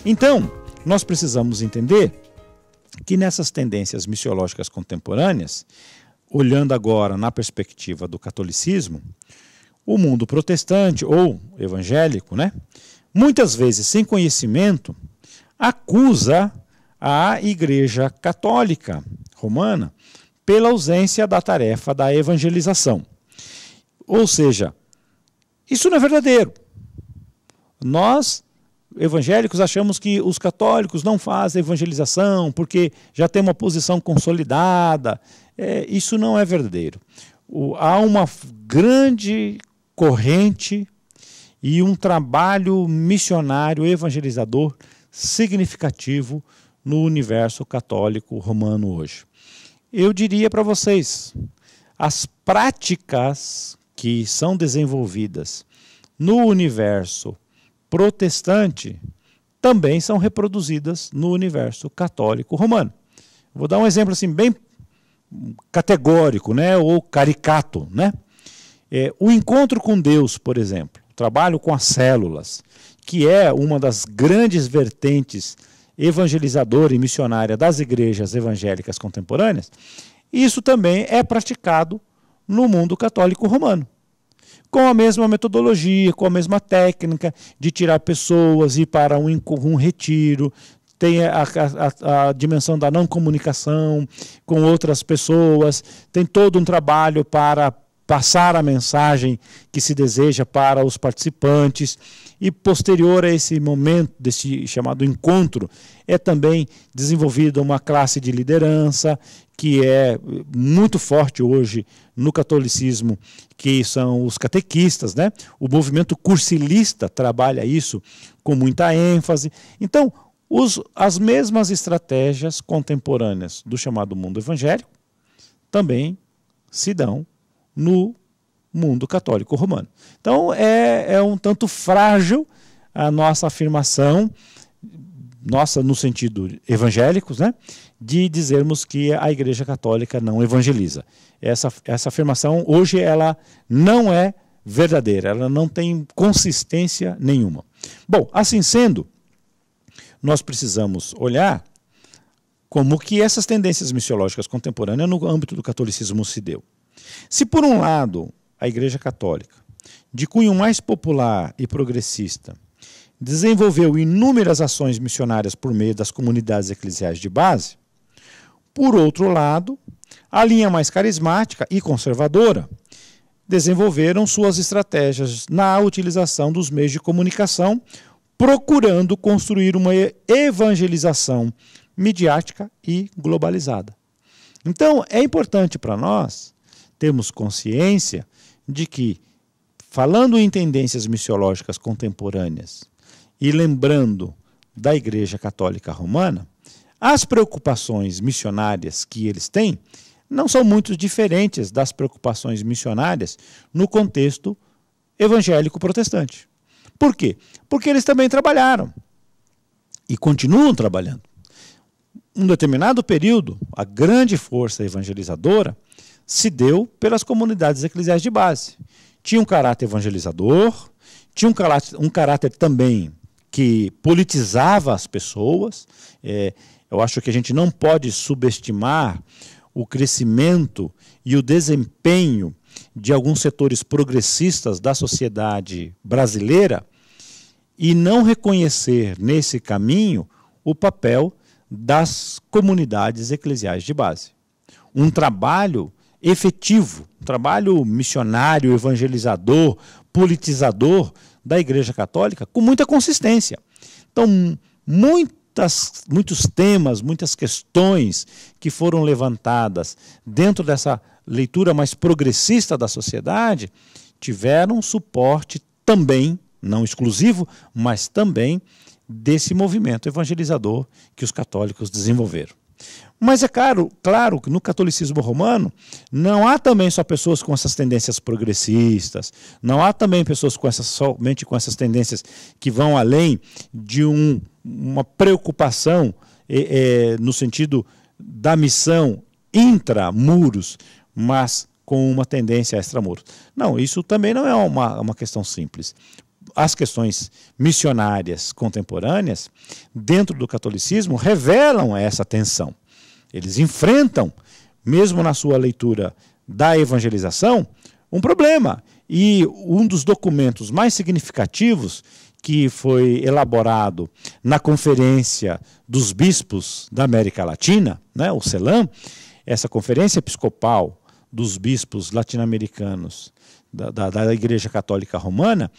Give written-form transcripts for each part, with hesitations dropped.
Então, nós precisamos entender que nessas tendências missiológicas contemporâneas, olhando agora na perspectiva do catolicismo, o mundo protestante ou evangélico, muitas vezes sem conhecimento, acusa a Igreja Católica Romana pela ausência da tarefa da evangelização. Ou seja, isso não é verdadeiro. Nós, evangélicos, achamos que os católicos não fazem evangelização porque já tem uma posição consolidada. Isso não é verdadeiro. Há uma grande corrente e um trabalho missionário evangelizador significativo no universo católico romano hoje. Eu diria para vocês, as práticas que são desenvolvidas no universo protestante também são reproduzidas no universo católico romano. Vou dar um exemplo assim bem categórico, ou caricato, o encontro com Deus, por exemplo, o trabalho com as células, que é uma das grandes vertentes evangelizadora e missionária das igrejas evangélicas contemporâneas, isso também é praticado no mundo católico romano. Com a mesma metodologia, com a mesma técnica de tirar pessoas, ir para um retiro, tem a dimensão da não comunicação com outras pessoas, tem todo um trabalho para passar a mensagem que se deseja para os participantes. E posterior a esse momento, desse chamado encontro, é também desenvolvida uma classe de liderança que é muito forte hoje no catolicismo, que são os catequistas, O movimento cursilista trabalha isso com muita ênfase. Então, as mesmas estratégias contemporâneas do chamado mundo evangélico também se dão no mundo católico romano. Então é um tanto frágil a nossa afirmação, nossa no sentido evangélicos, de dizermos que a Igreja Católica não evangeliza. Essa afirmação hoje ela não é verdadeira, ela não tem consistência nenhuma. Bom, assim sendo, nós precisamos olhar como que essas tendências missiológicas contemporâneas no âmbito do catolicismo se deu. Se por um lado a Igreja Católica, de cunho mais popular e progressista, desenvolveu inúmeras ações missionárias por meio das comunidades eclesiais de base, por outro lado, a linha mais carismática e conservadora desenvolveram suas estratégias na utilização dos meios de comunicação, procurando construir uma evangelização midiática e globalizada. Então, é importante para nós termos consciência de que, falando em tendências missiológicas contemporâneas e lembrando da Igreja Católica Romana, as preocupações missionárias que eles têm não são muito diferentes das preocupações missionárias no contexto evangélico protestante. Por quê? Porque eles também trabalharam e continuam trabalhando. Um determinado período, a grande força evangelizadora se deu pelas comunidades eclesiais de base. Tinha um caráter evangelizador, tinha um caráter também que politizava as pessoas. Eu acho que a gente não pode subestimar o crescimento e o desempenho de alguns setores progressistas da sociedade brasileira e não reconhecer nesse caminho o papel das comunidades eclesiais de base. Um trabalho efetivo, um trabalho missionário, evangelizador, politizador da Igreja Católica com muita consistência. Então, muitos temas, muitas questões que foram levantadas dentro dessa leitura mais progressista da sociedade tiveram suporte também, não exclusivo, mas também desse movimento evangelizador que os católicos desenvolveram. Mas é claro que no catolicismo romano não há também só pessoas com essas tendências progressistas, não há também pessoas somente com essas tendências que vão além de uma preocupação no sentido da missão intramuros, mas com uma tendência extramuros. Não, isso também não é uma questão simples. as questões missionárias contemporâneas, dentro do catolicismo, revelam essa tensão. Eles enfrentam, mesmo na sua leitura da evangelização, um problema. E um dos documentos mais significativos que foi elaborado na Conferência dos Bispos da América Latina, né, o CELAM, essa Conferência Episcopal dos Bispos Latino-Americanos da Igreja Católica Romana,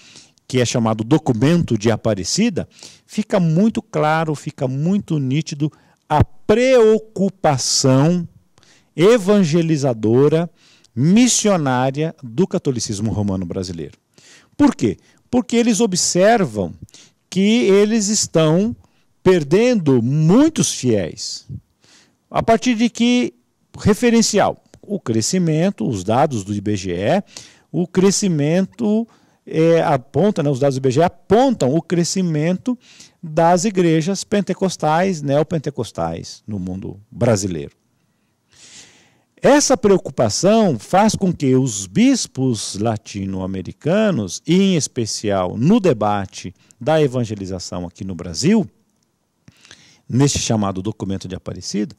que é chamado Documento de Aparecida, fica muito claro, fica muito nítido a preocupação evangelizadora, missionária do catolicismo romano brasileiro. Por quê? Porque eles observam que eles estão perdendo muitos fiéis. A partir de que referencial? O crescimento, os dados do IBGE, o crescimento aponta, né, os dados do IBGE apontam o crescimento das igrejas pentecostais, neopentecostais no mundo brasileiro. Essa preocupação faz com que os bispos latino-americanos, e em especial no debate da evangelização aqui no Brasil, neste chamado Documento de Aparecida,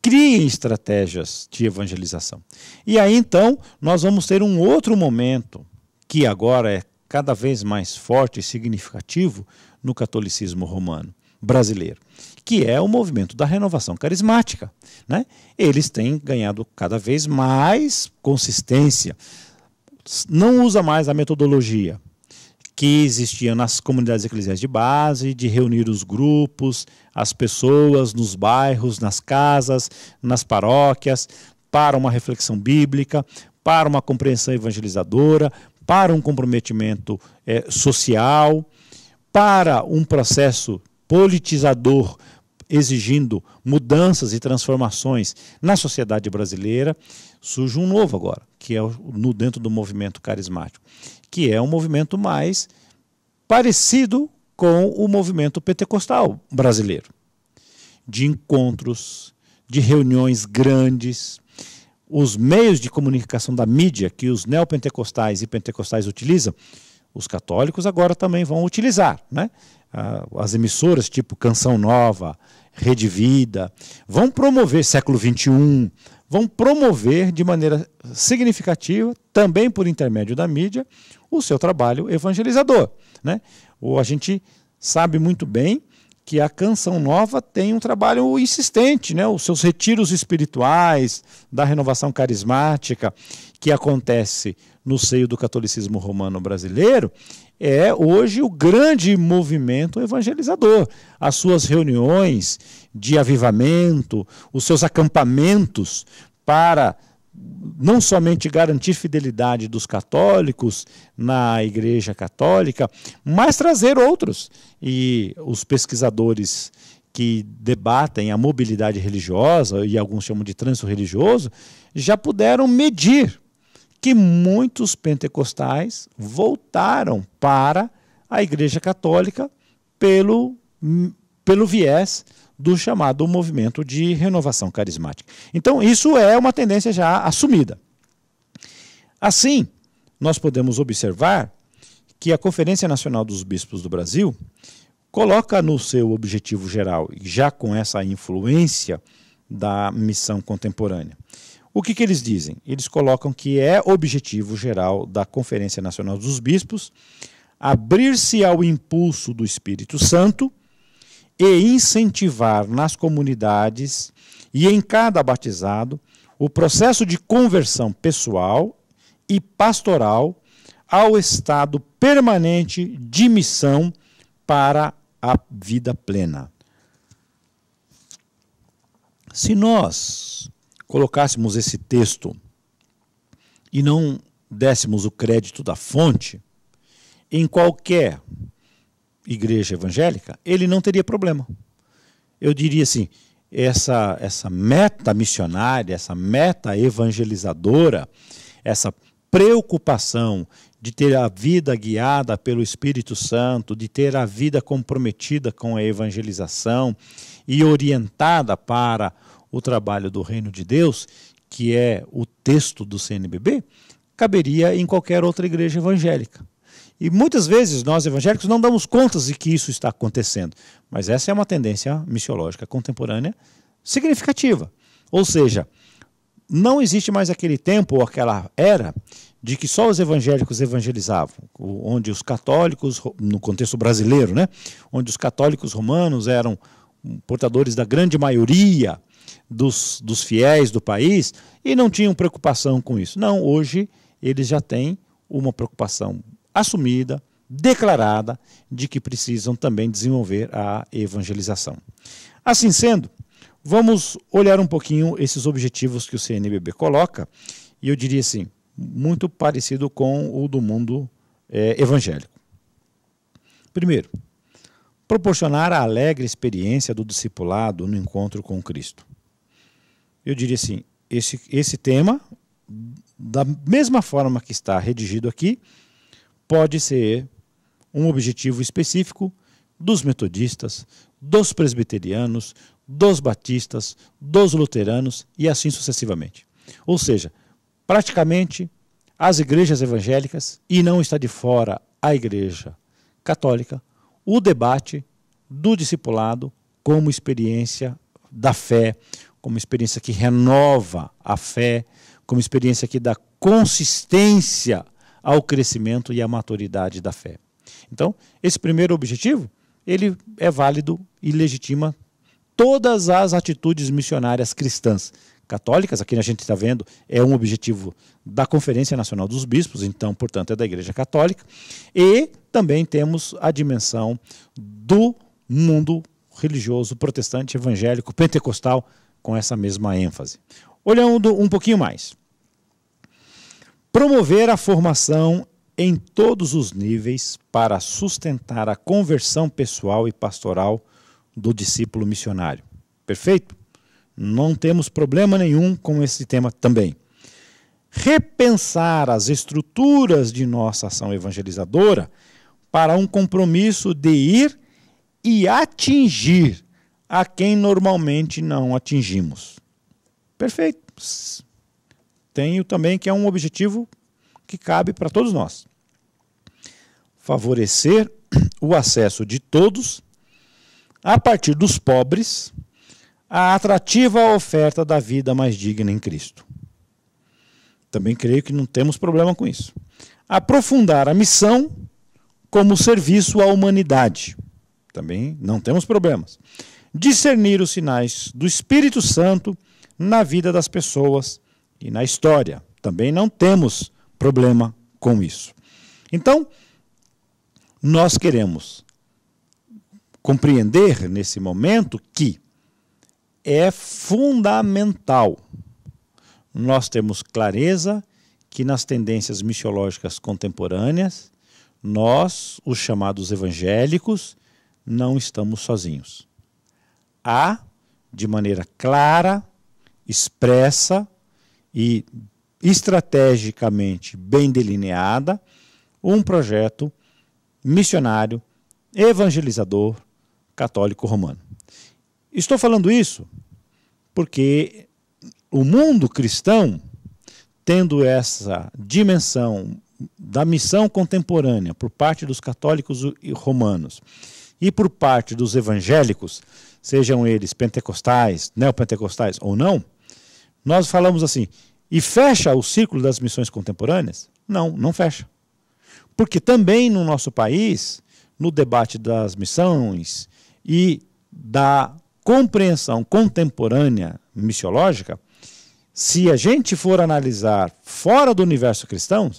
criem estratégias de evangelização. E aí então nós vamos ter um outro momento que agora é cada vez mais forte e significativo no catolicismo romano brasileiro, que é o movimento da renovação carismática, né? Eles têm ganhado cada vez mais consistência, não usa mais a metodologia que existia nas comunidades eclesiais de base, de reunir os grupos, as pessoas nos bairros, nas casas, nas paróquias, para uma reflexão bíblica, para uma compreensão evangelizadora, para um comprometimento social, para um processo politizador exigindo mudanças e transformações na sociedade brasileira. Surge um novo agora, que é dentro do movimento carismático, que é um movimento mais parecido com o movimento pentecostal brasileiro, de encontros, de reuniões grandes. Os meios de comunicação da mídia que os neopentecostais e pentecostais utilizam, os católicos agora também vão utilizar, né? As emissoras tipo Canção Nova, Rede Vida, vão promover Século XXI, vão promover de maneira significativa, também por intermédio da mídia, o seu trabalho evangelizador, né? A gente sabe muito bem que a Canção Nova tem um trabalho insistente, né? Os seus retiros espirituais, da renovação carismática, que acontece no seio do catolicismo romano brasileiro, é hoje o grande movimento evangelizador. As suas reuniões de avivamento, os seus acampamentos para não somente garantir fidelidade dos católicos na Igreja Católica, mas trazer outros. E os pesquisadores que debatem a mobilidade religiosa, e alguns chamam de trânsito religioso, já puderam medir que muitos pentecostais voltaram para a Igreja Católica pelo viés do chamado movimento de renovação carismática. Então, isso é uma tendência já assumida. Assim, nós podemos observar que a Conferência Nacional dos Bispos do Brasil coloca no seu objetivo geral, já com essa influência da missão contemporânea. O que eles dizem? Eles colocam que é objetivo geral da Conferência Nacional dos Bispos abrir-se ao impulso do Espírito Santo e incentivar nas comunidades e em cada batizado o processo de conversão pessoal e pastoral ao estado permanente de missão para a vida plena. Se nós colocássemos esse texto e não dessemos o crédito da fonte, em qualquer igreja evangélica, ele não teria problema. Eu diria assim, essa meta missionária, essa meta evangelizadora, essa preocupação de ter a vida guiada pelo Espírito Santo, de ter a vida comprometida com a evangelização e orientada para o trabalho do Reino de Deus, que é o texto do CNBB, caberia em qualquer outra igreja evangélica. E muitas vezes nós evangélicos não damos conta de que isso está acontecendo. Mas essa é uma tendência missiológica contemporânea significativa. Ou seja, não existe mais aquele tempo ou aquela era de que só os evangélicos evangelizavam, onde os católicos, no contexto brasileiro, né, onde os católicos romanos eram portadores da grande maioria dos fiéis do país e não tinham preocupação com isso. Não, hoje eles já têm uma preocupação assumida, declarada, de que precisam também desenvolver a evangelização. Assim sendo, vamos olhar um pouquinho esses objetivos que o CNBB coloca, e eu diria assim, muito parecido com o do mundo evangélico. Primeiro, proporcionar a alegre experiência do discipulado no encontro com Cristo. Eu diria assim, esse tema, da mesma forma que está redigido aqui, pode ser um objetivo específico dos metodistas, dos presbiterianos, dos batistas, dos luteranos e assim sucessivamente. Ou seja, praticamente as igrejas evangélicas, e não está de fora a igreja católica, o debate do discipulado como experiência da fé, como experiência que renova a fé, como experiência que dá consistência ao crescimento e à maturidade da fé. Então, esse primeiro objetivo, ele é válido e legitima todas as atitudes missionárias cristãs. Católicas, aqui a gente está vendo, é um objetivo da Conferência Nacional dos Bispos, então, portanto, é da Igreja Católica, e também temos a dimensão do mundo religioso, protestante, evangélico, pentecostal, com essa mesma ênfase. Olhando um pouquinho mais. Promover a formação em todos os níveis para sustentar a conversão pessoal e pastoral do discípulo missionário. Perfeito? Não temos problema nenhum com esse tema também. Repensar as estruturas de nossa ação evangelizadora para um compromisso de ir e atingir a quem normalmente não atingimos. Perfeito. Tenho também que é um objetivo que cabe para todos nós. Favorecer o acesso de todos, a partir dos pobres, à atrativa oferta da vida mais digna em Cristo. Também creio que não temos problema com isso. Aprofundar a missão como serviço à humanidade. Também não temos problemas. Discernir os sinais do Espírito Santo na vida das pessoas e na história. Também não temos problema com isso. Então, nós queremos compreender nesse momento que é fundamental nós termos clareza que nas tendências missiológicas contemporâneas, nós, os chamados evangélicos, não estamos sozinhos. Há, de maneira clara, expressa e estrategicamente bem delineada, um projeto missionário, evangelizador, católico romano. Estou falando isso porque o mundo cristão, tendo essa dimensão da missão contemporânea por parte dos católicos e romanos e por parte dos evangélicos, sejam eles pentecostais, neopentecostais ou não, nós falamos assim, e fecha o círculo das missões contemporâneas? Não, não fecha. Porque também no nosso país, no debate das missões e da compreensão contemporânea missiológica, se a gente for analisar fora do universo cristão,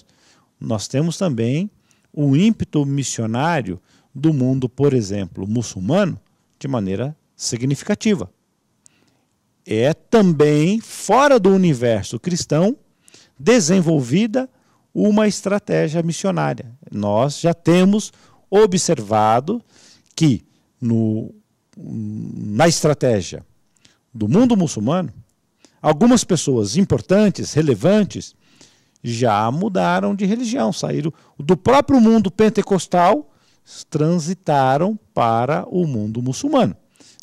nós temos também o ímpeto missionário do mundo, por exemplo, muçulmano, de maneira significativa. É também, fora do universo cristão, desenvolvida uma estratégia missionária. Nós já temos observado que na estratégia do mundo muçulmano, algumas pessoas importantes, relevantes, já mudaram de religião, saíram do próprio mundo pentecostal, transitaram para o mundo muçulmano,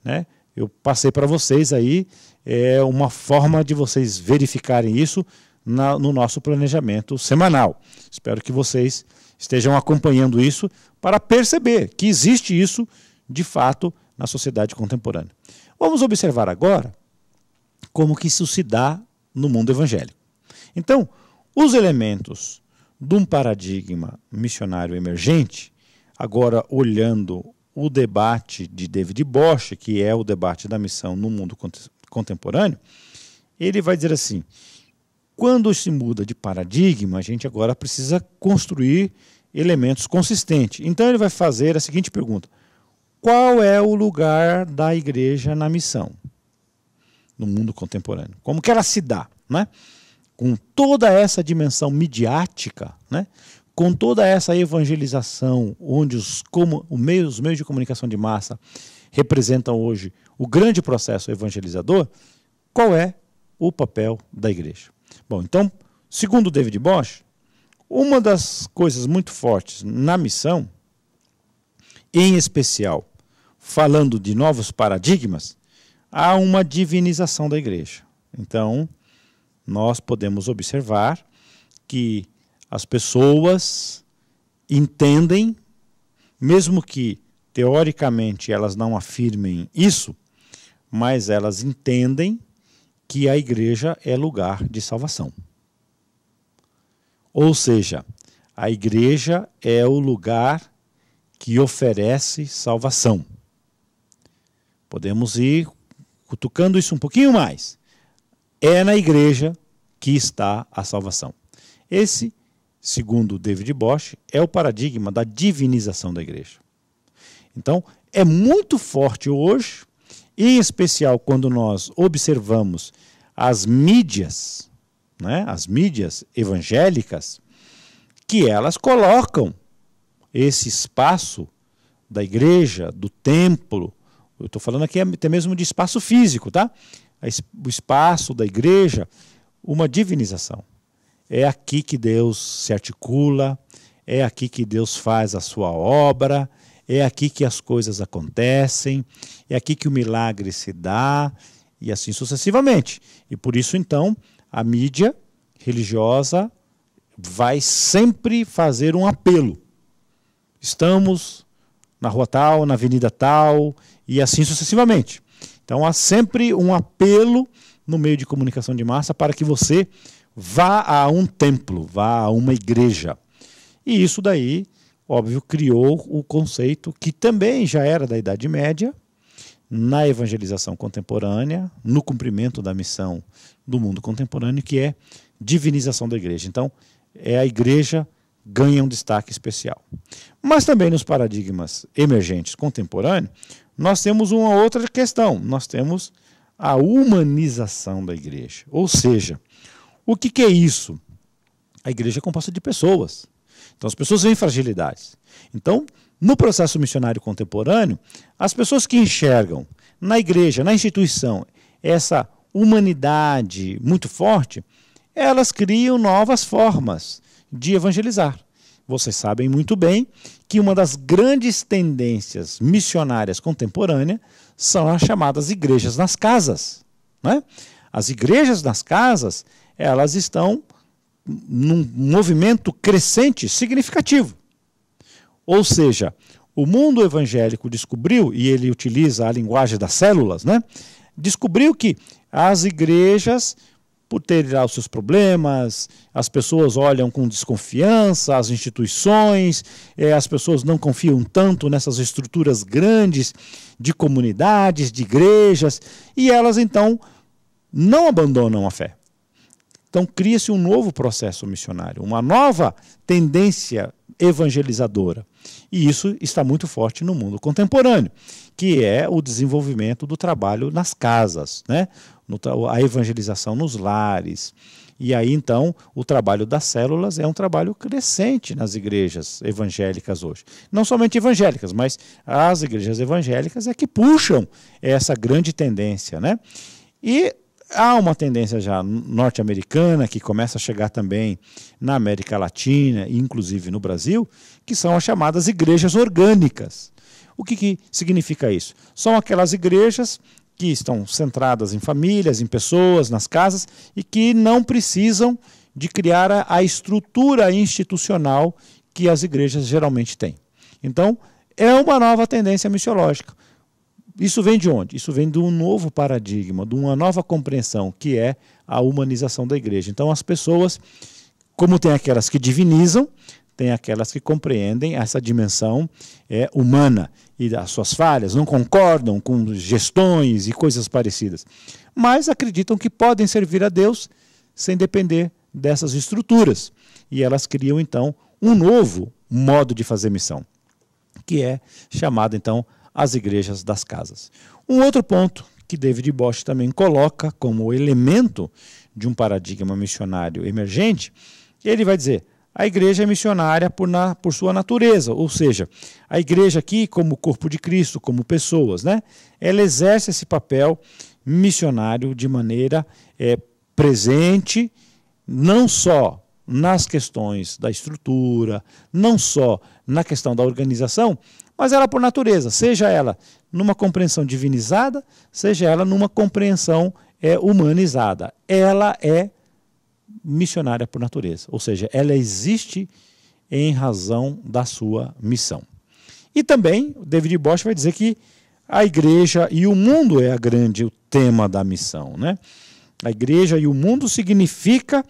né? Eu passei para vocês aí uma forma de vocês verificarem isso no nosso planejamento semanal. Espero que vocês estejam acompanhando isso para perceber que existe isso, de fato, na sociedade contemporânea. Vamos observar agora como que isso se dá no mundo evangélico. Então, os elementos de um paradigma missionário emergente, agora olhando o debate de David Bosch, que é o debate da missão no mundo contemporâneo, ele vai dizer assim, quando se muda de paradigma, a gente agora precisa construir elementos consistentes. Então ele vai fazer a seguinte pergunta, qual é o lugar da igreja na missão, no mundo contemporâneo? Como que ela se dá, né? Com toda essa dimensão midiática, né? Com toda essa evangelização, onde os meios de comunicação de massa representam hoje o grande processo evangelizador, qual é o papel da igreja? Bom, então, segundo David Bosch, uma das coisas muito fortes na missão, em especial, falando de novos paradigmas, há uma divinização da igreja. Então, nós podemos observar que as pessoas entendem, mesmo que teoricamente elas não afirmem isso, mas elas entendem que a igreja é lugar de salvação. Ou seja, a igreja é o lugar que oferece salvação. Podemos ir cutucando isso um pouquinho mais. É na igreja que está a salvação. Esse, segundo David Bosch, é o paradigma da divinização da igreja. Então, é muito forte hoje, em especial quando nós observamos as mídias, né, as mídias evangélicas, que elas colocam esse espaço da igreja, do templo, eu estou falando aqui até mesmo de espaço físico, tá? O espaço da igreja, uma divinização. É aqui que Deus se articula, é aqui que Deus faz a sua obra, é aqui que as coisas acontecem, é aqui que o milagre se dá, e assim sucessivamente. E por isso, então, a mídia religiosa vai sempre fazer um apelo. Estamos na rua tal, na avenida tal, e assim sucessivamente. Então há sempre um apelo no meio de comunicação de massa para que você vá a um templo, vá a uma igreja. E isso daí, óbvio, criou o conceito que também já era da Idade Média, na evangelização contemporânea, no cumprimento da missão do mundo contemporâneo, que é divinização da igreja. Então, a igreja ganha um destaque especial. Mas também nos paradigmas emergentes contemporâneos, nós temos uma outra questão, nós temos a humanização da igreja. Ou seja, o que é isso? A igreja é composta de pessoas. Então as pessoas têm fragilidades. Então, no processo missionário contemporâneo, as pessoas que enxergam na igreja, na instituição, essa humanidade muito forte, elas criam novas formas de evangelizar. Vocês sabem muito bem que uma das grandes tendências missionárias contemporâneas são as chamadas igrejas nas casas, né? As igrejas nas casas, elas estão num movimento crescente significativo. Ou seja, o mundo evangélico descobriu, e ele utiliza a linguagem das células, né? Descobriu que as igrejas, por terem lá os seus problemas, as pessoas olham com desconfiança as instituições, as pessoas não confiam tanto nessas estruturas grandes de comunidades, de igrejas, e elas então não abandonam a fé. Então cria-se um novo processo missionário, uma nova tendência evangelizadora. E isso está muito forte no mundo contemporâneo, que é o desenvolvimento do trabalho nas casas, né? A evangelização nos lares. E aí, então, o trabalho das células é um trabalho crescente nas igrejas evangélicas hoje. Não somente evangélicas, mas as igrejas evangélicas é que puxam essa grande tendência, né? E há uma tendência já norte-americana que começa a chegar também na América Latina e inclusive no Brasil, que são as chamadas igrejas orgânicas. O que significa isso? São aquelas igrejas que estão centradas em famílias, em pessoas, nas casas, e que não precisam de criar a estrutura institucional que as igrejas geralmente têm. Então, é uma nova tendência missiológica. Isso vem de onde? Isso vem de um novo paradigma, de uma nova compreensão, que é a humanização da igreja. Então, as pessoas, como tem aquelas que divinizam, tem aquelas que compreendem essa dimensão humana e as suas falhas, não concordam com gestões e coisas parecidas, mas acreditam que podem servir a Deus sem depender dessas estruturas. E elas criam, então, um novo modo de fazer missão, que é chamado, então, as igrejas das casas. Um outro ponto que David Bosch também coloca como elemento de um paradigma missionário emergente, ele vai dizer: a igreja é missionária por sua natureza, ou seja, a igreja aqui, como corpo de Cristo, como pessoas, né, ela exerce esse papel missionário de maneira presente, não só nas questões da estrutura, não só na questão da organização, mas ela por natureza, seja ela numa compreensão divinizada, seja ela numa compreensão humanizada. Ela é missionária por natureza, ou seja, ela existe em razão da sua missão. E também, David Bosch vai dizer que a igreja e o mundo é o tema da missão, né? A igreja e o mundo significa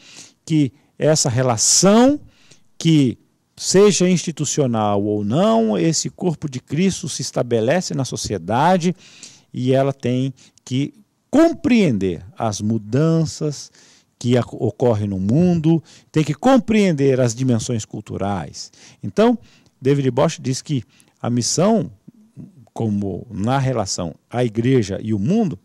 que essa relação, que seja institucional ou não, esse corpo de Cristo se estabelece na sociedade e ela tem que compreender as mudanças que ocorrem no mundo, tem que compreender as dimensões culturais. Então, David Bosch diz que a missão, como na relação à igreja e o mundo,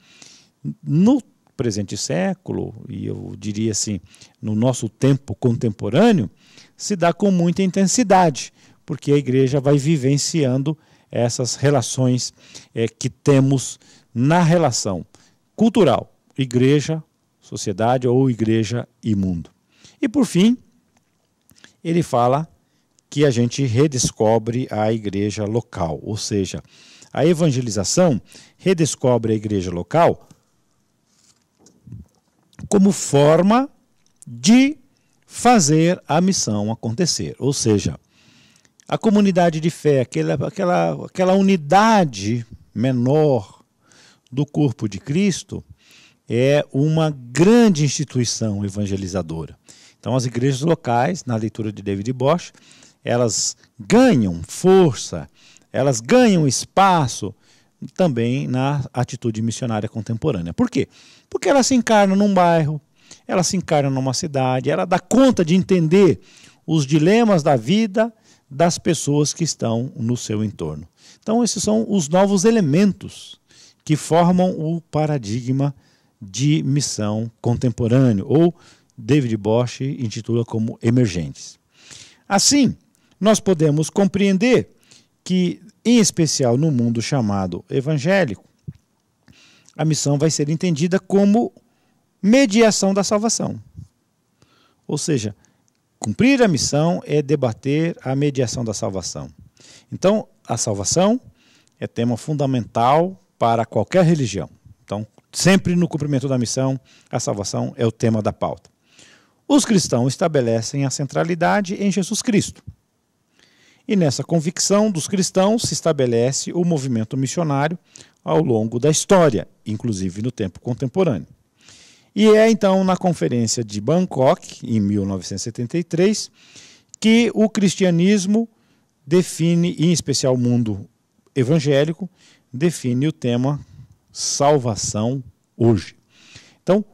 no presente século, e eu diria assim, no nosso tempo contemporâneo, se dá com muita intensidade, porque a igreja vai vivenciando essas relações que temos na relação cultural, igreja, sociedade ou igreja e mundo. E por fim, ele fala que a gente redescobre a igreja local, ou seja, a evangelização redescobre a igreja local como forma de fazer a missão acontecer. Ou seja, a comunidade de fé, aquela unidade menor do corpo de Cristo, é uma grande instituição evangelizadora. Então, as igrejas locais, na leitura de David Bosch, elas ganham força, elas ganham espaço também na atitude missionária contemporânea. Por quê? Porque ela se encarna num bairro, ela se encarna numa cidade, ela dá conta de entender os dilemas da vida das pessoas que estão no seu entorno. Então, esses são os novos elementos que formam o paradigma de missão contemporâneo, ou David Bosch intitula como emergentes. Assim, nós podemos compreender que, em especial no mundo chamado evangélico, a missão vai ser entendida como mediação da salvação. Ou seja, cumprir a missão é debater a mediação da salvação. Então, a salvação é tema fundamental para qualquer religião. Então, sempre no cumprimento da missão, a salvação é o tema da pauta. Os cristãos estabelecem a centralidade em Jesus Cristo. E nessa convicção dos cristãos se estabelece o movimento missionário ao longo da história, inclusive no tempo contemporâneo. E é então na Conferência de Bangkok, em 1973, que o cristianismo define, em especial o mundo evangélico, define o tema salvação hoje. Então,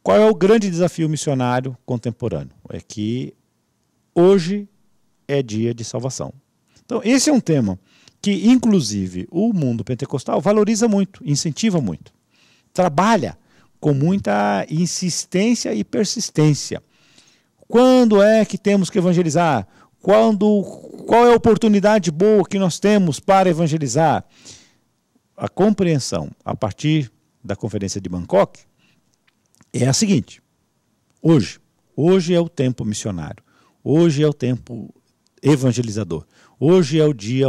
qual é o grande desafio missionário contemporâneo? É que hoje é dia de salvação. Então, esse é um tema que, inclusive, o mundo pentecostal valoriza muito, incentiva muito, trabalha com muita insistência e persistência. Quando é que temos que evangelizar? Qual é a oportunidade boa que nós temos para evangelizar? A compreensão a partir da Conferência de Bangkok é a seguinte: hoje é o tempo missionário, hoje é o tempo evangelizador, hoje é o dia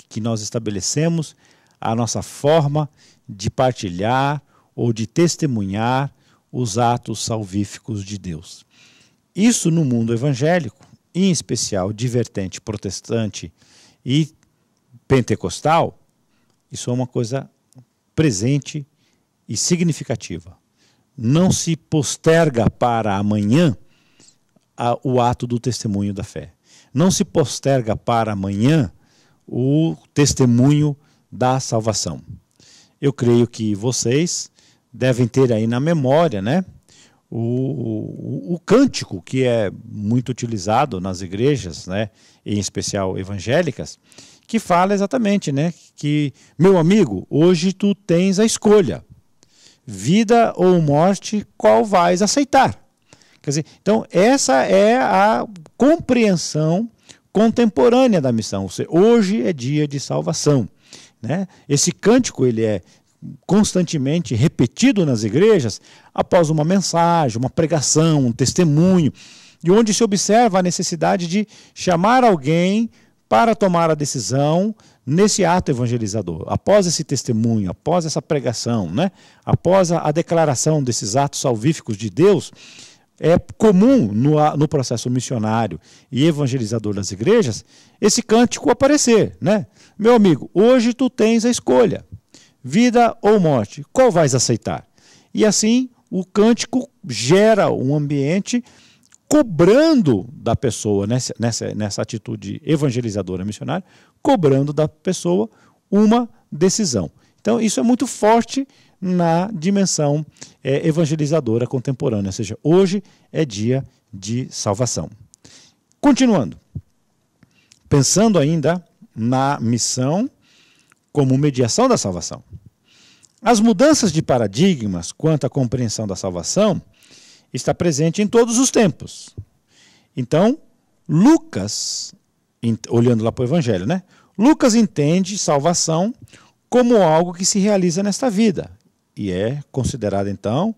que nós estabelecemos a nossa forma de partilhar ou de testemunhar os atos salvíficos de Deus. Isso no mundo evangélico, em especial de vertente protestante e pentecostal, isso é uma coisa presente e significativa. Não se posterga para amanhã o ato do testemunho da fé. Não se posterga para amanhã o testemunho da salvação. Eu creio que vocês devem ter aí na memória, né, o cântico que é muito utilizado nas igrejas, né, em especial evangélicas, que fala exatamente, né, que, meu amigo, hoje tu tens a escolha, vida ou morte, qual vais aceitar? Quer dizer, então essa é a compreensão contemporânea da missão. Ou seja, hoje é dia de salvação, né? Esse cântico ele é constantemente repetido nas igrejas após uma mensagem, uma pregação, um testemunho, e onde se observa a necessidade de chamar alguém para tomar a decisão nesse ato evangelizador. Após esse testemunho, após essa pregação, né? Após a declaração desses atos salvíficos de Deus, é comum no processo missionário e evangelizador das igrejas esse cântico aparecer, né? Meu amigo, hoje tu tens a escolha, vida ou morte, qual vais aceitar? E assim o cântico gera um ambiente cobrando da pessoa, nessa atitude evangelizadora missionária, cobrando da pessoa uma decisão. Então isso é muito forte na dimensão evangelizadora contemporânea, ou seja, hoje é dia de salvação. Continuando, pensando ainda na missão como mediação da salvação. As mudanças de paradigmas quanto à compreensão da salvação está presente em todos os tempos. Então, Lucas, olhando lá para o Evangelho, né? Lucas entende salvação como algo que se realiza nesta vida e é considerado, então,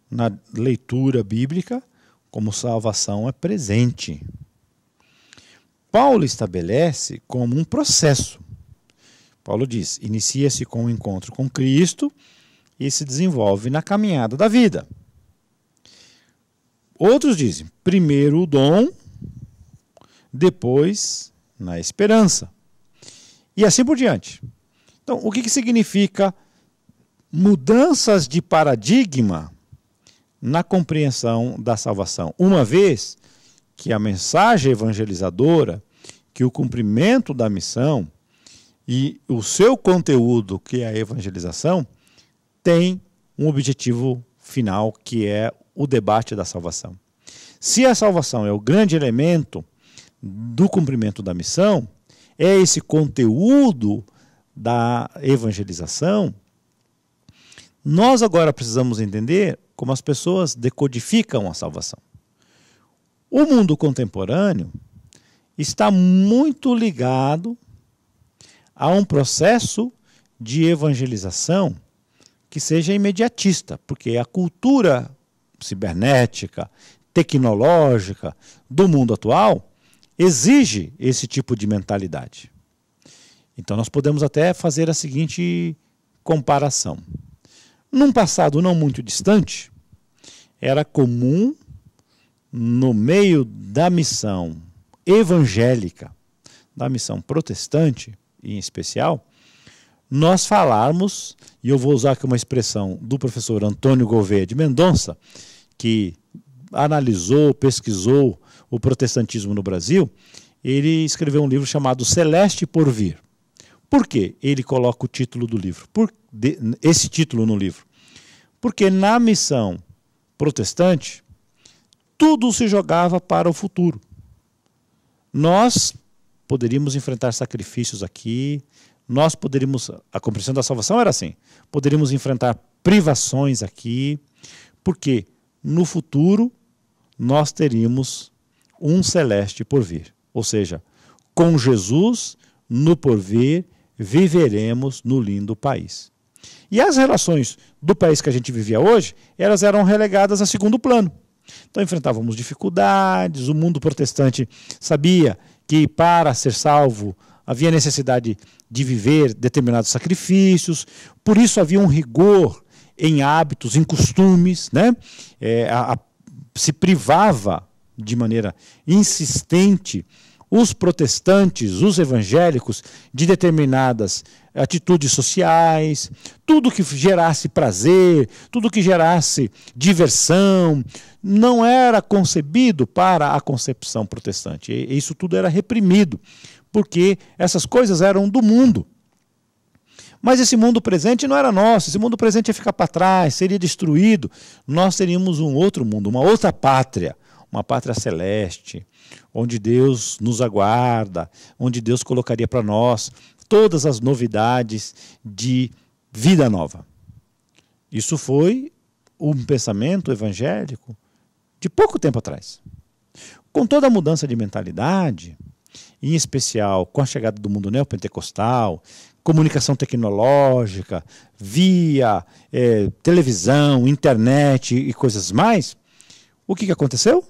na leitura bíblica, como salvação é presente. Paulo estabelece como um processo. Paulo diz, inicia-se com o encontro com Cristo e se desenvolve na caminhada da vida. Outros dizem, primeiro o dom, depois na esperança. E assim por diante. Então, o que significa mudanças de paradigma na compreensão da salvação? Uma vez que a mensagem evangelizadora, que o cumprimento da missão e o seu conteúdo, que é a evangelização, tem um objetivo final, que é o debate da salvação. Se a salvação é o grande elemento do cumprimento da missão, é esse conteúdo da evangelização, nós agora precisamos entender como as pessoas decodificam a salvação. O mundo contemporâneo está muito ligado a um processo de evangelização que seja imediatista, porque a cultura cibernética, tecnológica do mundo atual exige esse tipo de mentalidade. Então nós podemos até fazer a seguinte comparação. Num passado não muito distante, era comum, no meio da missão evangélica, da missão protestante em especial, nós falarmos, e eu vou usar aqui uma expressão do professor Antônio Gouveia de Mendonça, que analisou, pesquisou o protestantismo no Brasil. Ele escreveu um livro chamado Celeste por Vir. Por que ele coloca o título do livro? Esse título no livro? Porque na missão protestante, tudo se jogava para o futuro. Nós poderíamos enfrentar sacrifícios aqui, nós poderíamos, a compreensão da salvação era assim, poderíamos enfrentar privações aqui, porque no futuro nós teríamos um celeste por vir. Ou seja, com Jesus no porvir, viveremos no lindo país. E as relações do país que a gente vivia hoje, elas eram relegadas a segundo plano. Então enfrentávamos dificuldades, o mundo protestante sabia que para ser salvo havia necessidade de viver determinados sacrifícios, por isso havia um rigor em hábitos, em costumes, né? Se privava de maneira insistente os protestantes, os evangélicos, de determinadas atitudes sociais, tudo que gerasse prazer, tudo que gerasse diversão, não era concebido para a concepção protestante. E isso tudo era reprimido, porque essas coisas eram do mundo. Mas esse mundo presente não era nosso, esse mundo presente ia ficar para trás, seria destruído. Nós teríamos um outro mundo, uma outra pátria, uma pátria celeste, onde Deus nos aguarda, onde Deus colocaria para nós todas as novidades de vida nova. Isso foi um pensamento evangélico de pouco tempo atrás. Com toda a mudança de mentalidade, em especial com a chegada do mundo neopentecostal, comunicação tecnológica, via televisão, internet e coisas mais, o que aconteceu?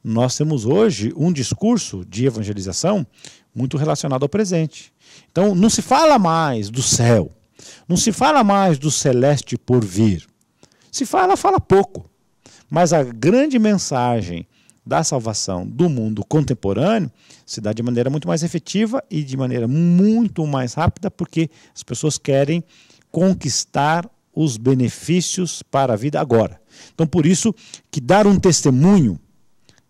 Nós temos hoje um discurso de evangelização muito relacionado ao presente. Então, não se fala mais do céu, não se fala mais do celeste por vir. Se fala pouco. Mas a grande mensagem da salvação do mundo contemporâneo se dá de maneira muito mais efetiva e de maneira muito mais rápida, porque as pessoas querem conquistar os benefícios para a vida agora. Então, por isso que dar um testemunho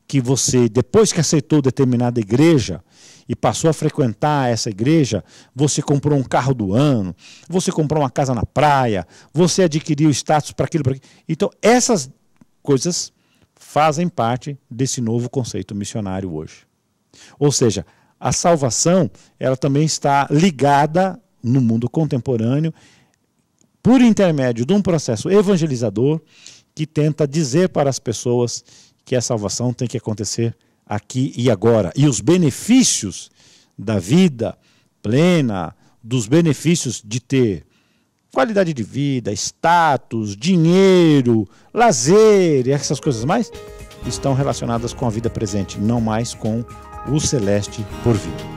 que você, depois que aceitou determinada igreja e passou a frequentar essa igreja, você comprou um carro do ano, você comprou uma casa na praia, você adquiriu status para aquilo, para aquilo. Então, essas coisas fazem parte desse novo conceito missionário hoje. Ou seja, a salvação, ela também está ligada no mundo contemporâneo por intermédio de um processo evangelizador que tenta dizer para as pessoas que a salvação tem que acontecer aqui e agora. E os benefícios da vida plena, dos benefícios de ter qualidade de vida, status, dinheiro, lazer e essas coisas mais, estão relacionadas com a vida presente, não mais com o celeste por vir.